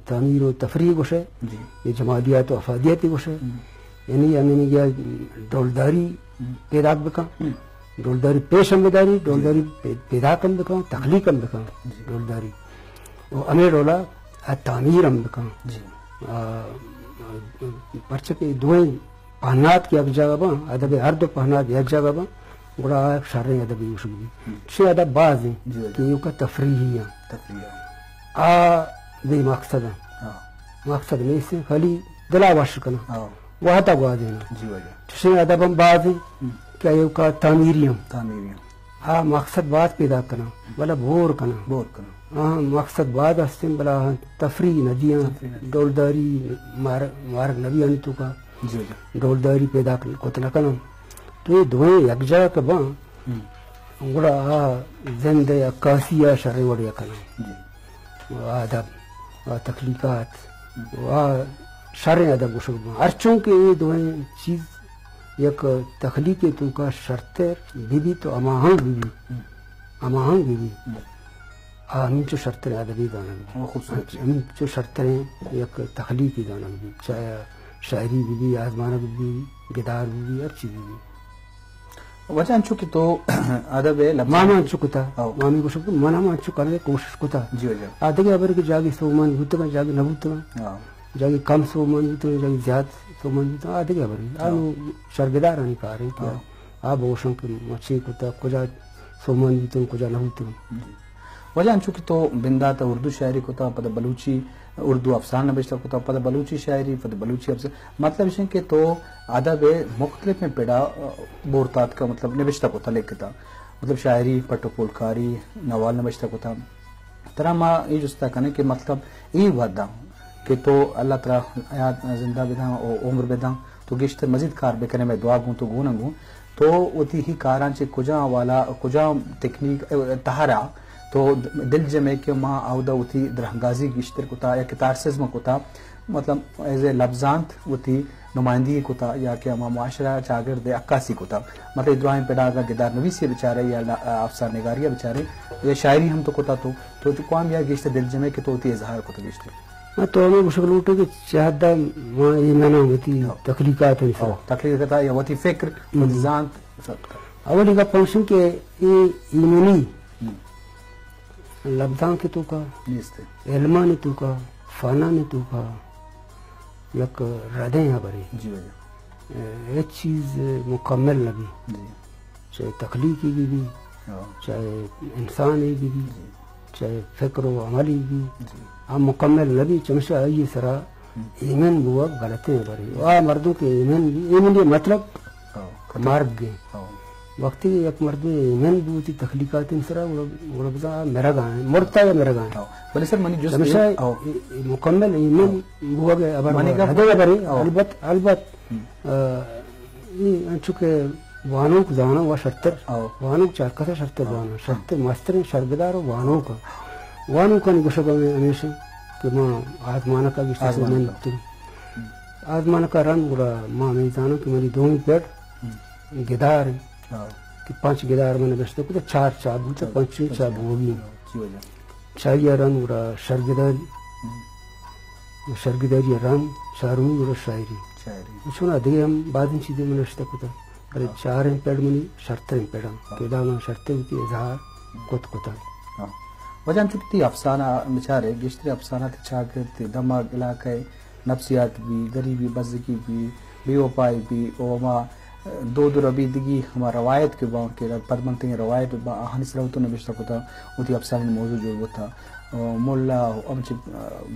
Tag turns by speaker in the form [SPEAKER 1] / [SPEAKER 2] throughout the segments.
[SPEAKER 1] تعمیر و تفریح گوشے یہ جمالیات و افادیتی گوشے یعنی ہمیں گیا دولداری پیدا بکن دولداری پیش ہم بداری دولداری پیدا کم بکن تخلیق ہم بکن دولداری و ہمیں رولا تعمیر ہم بکن پرچہ کے دوئیں پہنات کی ایک جگہ با ادب ہر دو پہنات ایک جگہ با بڑا شرعی ادبی مشغولی چھ ادب بعض ہیں کہ یہ کا تفریحی ہیں بے مقصد ہیں مقصد نہیں سے خالی دلا وش کرنا وہ تک گوا دینا چھ ادب ہم بعض ہیں کہ یہ کا تعمیری ہم مقصد بات پیدا کرنا بلا بور کرنا مقصد بعد ہستیں بلا تفریح ندیاں دولداری مارک نبی انتو کا دولداری پیدا کتنا کنم تو یہ دوئیں یک جگہ کا باں گڑا زند عکاسی شرعی وڑیا کنم ادب تخلیقات شرعی ادب گوشک باں ہرچوں کہ یہ دوئیں چیز یک تخلیق تو کا شرط بھی تو اماہنگ بھی ہم جو شرط ادبی گانا ہم جو شرط یک تخلیقی گانا بھی چاہے شاعری بھی آزمانہ بھی گدار بھی ہر چیز بھی
[SPEAKER 2] وجہ چکی تو ادب
[SPEAKER 1] ماما چکتا مامی کو شکتا مانا مان چکانے کوشش کتا آدھے ابر کے جاگی سومان ہوتا ہے جاگی نہ ہوتا جاگی کم سومان ہوتا ہے جاگی زیادہ سومان ہوتا ہے آدھے ابر آنو شرگدار آنی کہا رہے کہ آب اوشن کے مچھی کتا کجا سومان ہوتا ہے کجا نہ ہوتا ہے
[SPEAKER 2] وجہ چکی تو بندہ تا اردو شاعری کتا پتہ بلوچی اردو افسانہ نوشتہ کتا پتہ بلوچی شاعری پتہ بلوچی افسانہ مطلب ہے کہ تو ادب مختلف میں پیڑا بورتات کا مطلب نوشتہ کتا لکھتا مطلب شاعری پٹو پولکاری نوال نوشتہ کتا طرح ما یہ جستا کنے کہ مطلب یہ وعدہ کہ تو اللہ تعالی حیات زندہ بداں اور عمر بداں تو گشتر مزید کار بکنے میں دعا گوں تو گونہ گوں تو اتی ہی کاران چے کجا والا کجا تکنیک تہارا تو دل جمع کہ ماں آودہ اتی درہنگازی گشتر کتا یا کتارسزم کتا مطلب ایز اے لفظانت اتی نمائندگی کتا یا کہ ماں معاشرہ چاگر دے عکاسی کتا مطلب ادراہیم پیدا گا گدار نویسی بچارے یا افسار نگاریہ بچارے یا شاعری ہم تو کتا تو قوام یا گشتر دل جمع کہ تو اتی اظہار کتا گشتر
[SPEAKER 1] میں تو ہمیں مشکل اٹھا کہ چاہدہ ماں ایمانا ہوتی تخلیقات انسان
[SPEAKER 2] تخلیق کتا یا ہوتی فکر ذانت
[SPEAKER 1] اولی کا پنشن کہ ایمانی لفظاں کے تو کا علماں نے تو کا فانا نے تو کا یک ردیں ہیں بری ایک چیز مکمل نبی چاہے تخلیقی بھی چاہے انسانی بھی چاہے فکر و عملی بھی ہم مکمل نبی چمشہ آئیے سرا ایمن بوا غلطیں ہیں بری مردوں کے ایمن بھی ایمن یہ مطلب مارگ گئے وقتی یک مرد ایمن بوتی تخلیقات انسرا وربزا میرا گاں مرتا یا میرا گاں
[SPEAKER 2] ولی سر منی جو
[SPEAKER 1] ہمیشہ مکمل ایمن بوا گئے ابر ہدے بری البت چونکہ وانوں کو جانا وہ شرطر وانوں چار کسا شرطر جانا شرطر مستر شربدار وانوں کا نہیں گوشگا میں ہمیشہ کہ ماں آزمانہ کا بھی میں لگتی آزمانہ کا رنگ بڑا ماں میں جانا کہ میری دونوں پیٹ گدار ہیں کہ 5 گدار میں نے بچتے کو تو 4 چاب ہوتا 5 چاب ہوگی چاہیے رنگ بڑا شرگداری رنگ چاروں بڑا شاعری چھونا دیگے ہم بعد ان چیزیں میں نشتہ کتا بلے 4 پیڑ منی شرطیں پیڑا کہ دا میں شرطیں ہوتی اظہار کتا
[SPEAKER 2] وجہ چکتی افسانہ بچارے گشتری افسانہ تی چاگرتی دماغ علاقہ نفسیات بھی غریبی بزدگی بھی بے وفائی بھی اوما دو ربیدگی ہمارا روایت کے باؤں کے پدمنتی روایت ہنس روتوں نے بشتہ کتا اتی افسانہ موضوع جو ہوتا مولا امچ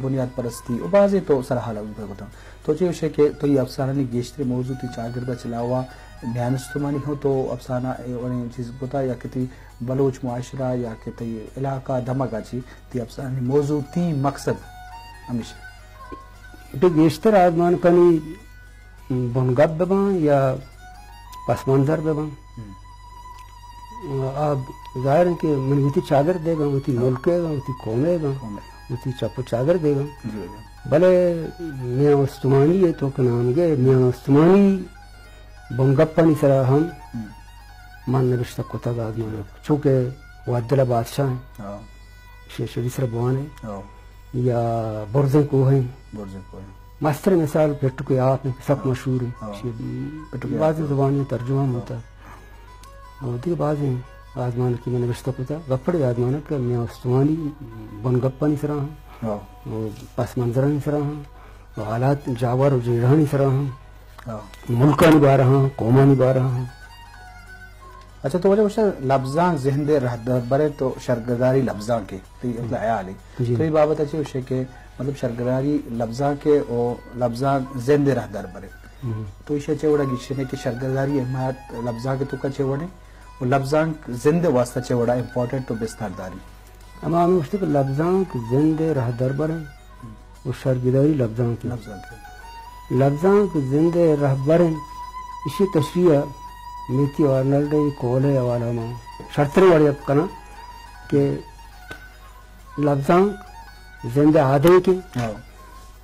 [SPEAKER 2] بنیاد پرستی و بعضی تو سرحالہ ہوتا تو چیوش ہے کہ تو یہ افسانہ نے گشتری موضوع تی چاگردہ چلاوا بیانستمانی ہو تو افسانہ انہیں چیز بتا یا کتی بلوچ معاشرہ یا کتی علاقہ دھمکہ چی تی افسانہ موضوع تی مقصد ہمیشہ
[SPEAKER 1] تو گیشتر آزمان کنی بنگب ببان یا پس منظر ببان آپ ظاہر ہے کہ من ہوتی چادر دے گا ہوتی ملکے گا ہوتی قومے گا ہوتی چپو چادر دے گا بلے میاں استمانی ہے تو کہ نام گئے میاں استمانی بنگب پانی سرا ہم من نبشتہ کتا گا آزمان چونکہ وہ عدلہ بادشاہ ہیں شیشوی سر بوان ہے یا برزیں کو ہیں
[SPEAKER 2] برزے کو
[SPEAKER 1] ماستر مثال پٹو کے آپ ہیں سب مشہور ہیں بعض زبان میں ترجمہ ہوتا ہے اور دیکھ بعض ہیں آزمان کی میں نوشتہ پتا گپڑے آزمانہ کہ میں استوانی بن گپا نہیں سرا ہوں پس منظرہ نہیں سرا ہوں حالات جاور و جیڑہ نہیں سرا ہوں ملکہ نبھا رہا ہوں قومہ نبھا رہا ہوں.
[SPEAKER 2] اچھا تو وجہ لفظاں ذہن دے رہ برے تو شرگرداری لفظاں کے تو عیال ہے تو یہ بابت اچھی ہوشے کہ مطلب شرگرداری لفظاں کے اور لفظاں ذہن دے رہ در برے تو اسے چوڑا گیشنے کہ شرگرداری احمایت لفظاں کے تو کا چوڑے اور لفظاں زندے واسطہ چوڑا امپورٹنٹ تو بستارداری
[SPEAKER 1] اما ہمیں اس کہ لفظاں زندے رہ در برے اور شرگرداری لفظاں کے لفظاں زندے رہ برے اسی تشریح میتی وارنلڈ کولے والا ماں شرطر والی اب کنا کہ لفظاں زندے آدھے کے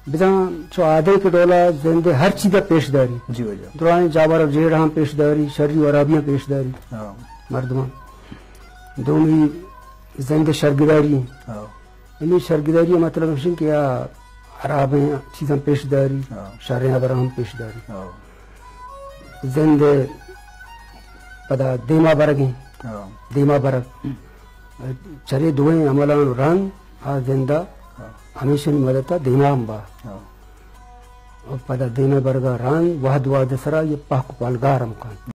[SPEAKER 1] بزاں چو آدھے کے ڈولا زندے ہر چیز پیش داری
[SPEAKER 2] جی وجہ
[SPEAKER 1] دورانی جابر و جیڑ ہم پیش داری شرعی و عرابیاں پیش داری مردمان دومی زندے شرگداری انہیں شرگداری مطلب ہے کہ عرابیں چیزاں پیش داری شرعی عبرہم پیش داری زندے پدا دیما برگیں دیما برگ چلے دوئیں عملان رنگ آ زندہ ہمیشہ نہیں مدتا دیما ہم با پدا دیما برگا رنگ وحد وحد سرا یہ پاک پالگار ہم کان